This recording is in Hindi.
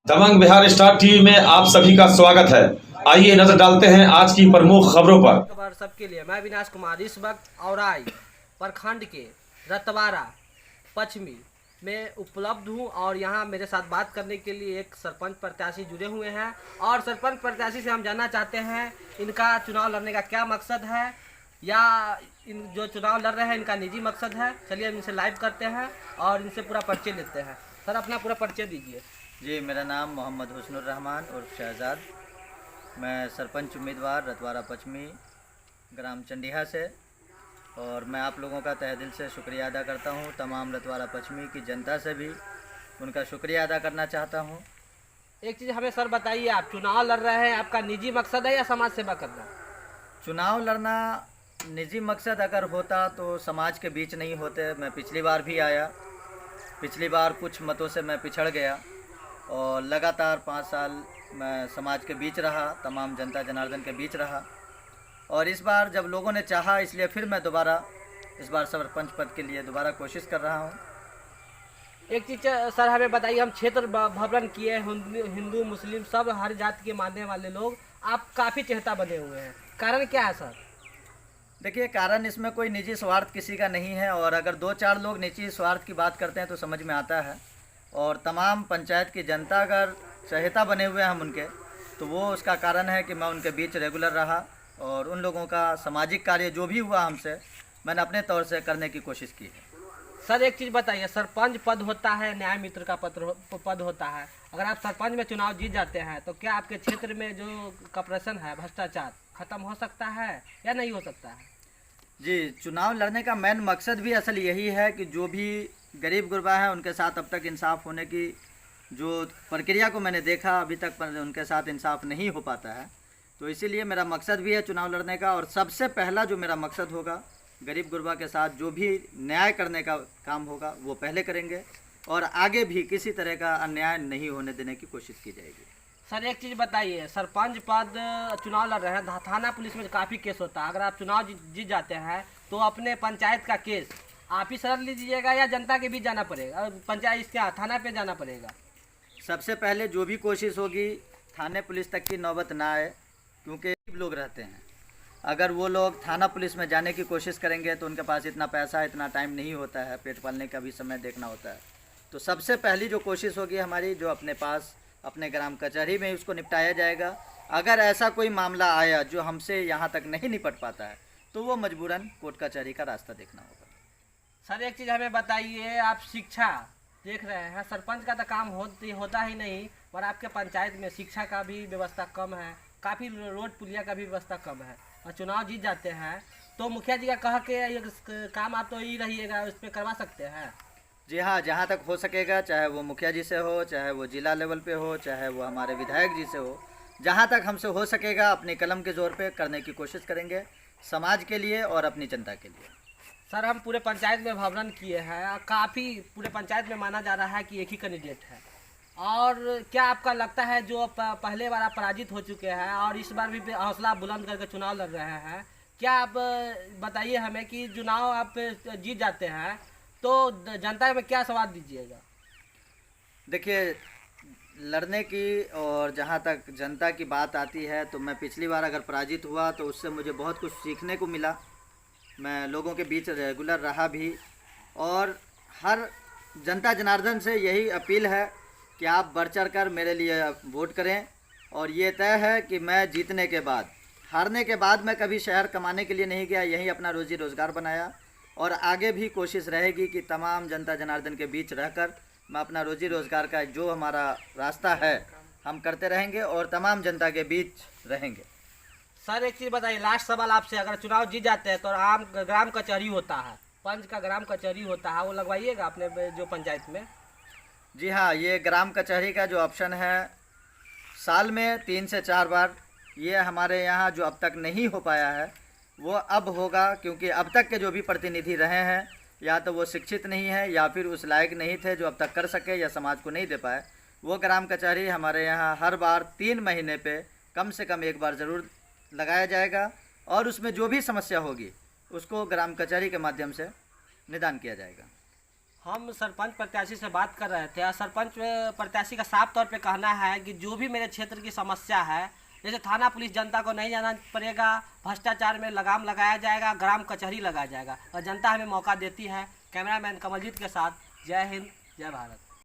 दबंग बिहार स्टार टीवी में आप सभी का स्वागत है। आइए नजर डालते हैं आज की प्रमुख खबरों पर। खबर सबके लिए मैं विनाश कुमार इस वक्त औराई प्रखंड के रतवारा पश्चिमी में उपलब्ध हूं और यहां मेरे साथ बात करने के लिए एक सरपंच प्रत्याशी जुड़े हुए हैं और सरपंच प्रत्याशी से हम जानना चाहते हैं इनका चुनाव लड़ने का क्या मकसद है या इन जो चुनाव लड़ रहे हैं इनका निजी मकसद है। चलिए हम इनसे लाइव करते हैं और इनसे पूरा परिचय लेते हैं। सर अपना पूरा परिचय दीजिए। जी, मेरा नाम मोहम्मद हुस्नुर रहमान उर्फ शहजाद। मैं सरपंच उम्मीदवार रतवारा पश्चिमी ग्राम चंडीहा से और मैं आप लोगों का तहे दिल से शुक्रिया अदा करता हूं। तमाम रतवारा पश्चिमी की जनता से भी उनका शुक्रिया अदा करना चाहता हूं। एक चीज़ हमें सर बताइए, आप चुनाव लड़ रहे हैं, आपका निजी मकसद है या समाज सेवा करना? चुनाव लड़ना निजी मकसद अगर होता तो समाज के बीच नहीं होते। मैं पिछली बार भी आया, पिछली बार कुछ मतों से मैं पिछड़ गया और लगातार 5 साल मैं समाज के बीच रहा, तमाम जनता जनार्दन के बीच रहा और इस बार जब लोगों ने चाहा इसलिए फिर मैं दोबारा इस बार सरपंच पद के लिए दोबारा कोशिश कर रहा हूं। एक चीज़ सर हमें बताइए, हम क्षेत्र भ्रमण किए, हिंदू मुस्लिम सब हर जाति के मानने वाले लोग आप काफ़ी चहेता बने हुए हैं, कारण क्या है सर? देखिए, कारण इसमें कोई निजी स्वार्थ किसी का नहीं है और अगर 2-4 लोग निजी स्वार्थ की बात करते हैं तो समझ में आता है और तमाम पंचायत की जनता अगर चहेता बने हुए हैं हम उनके, तो वो उसका कारण है कि मैं उनके बीच रेगुलर रहा और उन लोगों का सामाजिक कार्य जो भी हुआ हमसे मैंने अपने तौर से करने की कोशिश की है। सर एक चीज़ बताइए, सरपंच पद होता है, न्याय मित्र का पद होता है, अगर आप सरपंच में चुनाव जीत जाते हैं तो क्या आपके क्षेत्र में जो करप्शन है, भ्रष्टाचार खत्म हो सकता है या नहीं हो सकता है? जी, चुनाव लड़ने का मेन मकसद भी असल यही है कि जो भी गरीब गुरबा है उनके साथ अब तक इंसाफ होने की जो प्रक्रिया को मैंने देखा अभी तक उनके साथ इंसाफ नहीं हो पाता है, तो इसीलिए मेरा मकसद भी है चुनाव लड़ने का और सबसे पहला जो मेरा मकसद होगा गरीब गुरबा के साथ जो भी न्याय करने का काम होगा वो पहले करेंगे और आगे भी किसी तरह का अन्याय नहीं होने देने की कोशिश की जाएगी। सर एक चीज़ बताइए, सरपंच पद चुनाव लड़ रहे हैं, थाना पुलिस में काफ़ी केस होता है, अगर आप चुनाव जीत जाते हैं तो अपने पंचायत का केस आप ही सर लीजिएगा या जनता के बीच जाना पड़ेगा, पंचायत इसके थाना पे जाना पड़ेगा? सबसे पहले जो भी कोशिश होगी थाने पुलिस तक की नौबत ना आए, क्योंकि गरीब लोग रहते हैं। अगर वो लोग थाना पुलिस में जाने की कोशिश करेंगे तो उनके पास इतना पैसा इतना टाइम नहीं होता है, पेट पालने का भी समय देखना होता है। तो सबसे पहली जो कोशिश होगी हमारी जो अपने पास अपने ग्राम कचहरी में उसको निपटाया जाएगा। अगर ऐसा कोई मामला आया जो हमसे यहाँ तक नहीं निपट पाता है तो वो मजबूरन कोर्ट कचहरी का रास्ता देखना होगा। सर एक चीज़ हमें बताइए, आप शिक्षा देख रहे हैं, सरपंच का तो काम होता ही नहीं, पर आपके पंचायत में शिक्षा का भी व्यवस्था कम है, काफ़ी रोड पुलिया का भी व्यवस्था कम है और चुनाव जीत जाते हैं तो मुखिया जी का कह के ये काम आप तो ही रहिएगा, उस पर करवा सकते हैं? जी हाँ, जहाँ तक हो सकेगा, चाहे वो मुखिया जी से हो, चाहे वो जिला लेवल पे हो, चाहे वो हमारे विधायक जी से हो, जहाँ तक हमसे हो सकेगा अपनी कलम के ज़ोर पे करने की कोशिश करेंगे समाज के लिए और अपनी जनता के लिए। सर हम पूरे पंचायत में भ्रमण किए हैं, काफ़ी पूरे पंचायत में माना जा रहा है कि एक ही कैंडिडेट है और क्या आपका लगता है जो पहले बार आप पराजित हो चुके हैं और इस बार भी हौसला बुलंद करके चुनाव लड़ रहे हैं, क्या आप बताइए हमें कि चुनाव आप जीत जाते हैं तो जनता में क्या सवाल दीजिएगा? देखिए, लड़ने की और जहाँ तक जनता की बात आती है तो मैं पिछली बार अगर पराजित हुआ तो उससे मुझे बहुत कुछ सीखने को मिला। मैं लोगों के बीच रेगुलर रहा भी और हर जनता जनार्दन से यही अपील है कि आप बढ़ चढ़ कर मेरे लिए वोट करें और ये तय है कि मैं जीतने के बाद, हारने के बाद मैं कभी शहर कमाने के लिए नहीं गया, यहीं अपना रोजी रोज़गार बनाया और आगे भी कोशिश रहेगी कि तमाम जनता जनार्दन के बीच रहकर मैं अपना रोजी रोज़गार का जो हमारा रास्ता है हम करते रहेंगे और तमाम जनता के बीच रहेंगे। सर एक चीज़ बताइए, लास्ट सवाल आपसे, अगर चुनाव जीत जाते हैं तो आम ग्राम कचहरी होता है, पंच का ग्राम कचहरी होता है, वो लगवाइएगा अपने जो पंचायत में? जी हाँ, ये ग्राम कचहरी का जो ऑप्शन है साल में 3 से 4 बार, ये हमारे यहाँ जो अब तक नहीं हो पाया है वो अब होगा, क्योंकि अब तक के जो भी प्रतिनिधि रहे हैं या तो वो शिक्षित नहीं है या फिर उस लायक नहीं थे जो अब तक कर सके या समाज को नहीं दे पाए। वो ग्राम कचहरी हमारे यहाँ हर बार 3 महीने पे कम से कम एक बार ज़रूर लगाया जाएगा और उसमें जो भी समस्या होगी उसको ग्राम कचहरी के माध्यम से निदान किया जाएगा। हम सरपंच प्रत्याशी से बात कर रहे थे और सरपंच प्रत्याशी का साफ तौर पे कहना है कि जो भी मेरे क्षेत्र की समस्या है, जैसे थाना पुलिस जनता को नहीं जाना पड़ेगा, भ्रष्टाचार में लगाम लगाया जाएगा, ग्राम कचहरी लगाया जाएगा और जनता हमें मौका देती है। कैमरामैन कमलजीत के साथ, जय हिंद, जय भारत।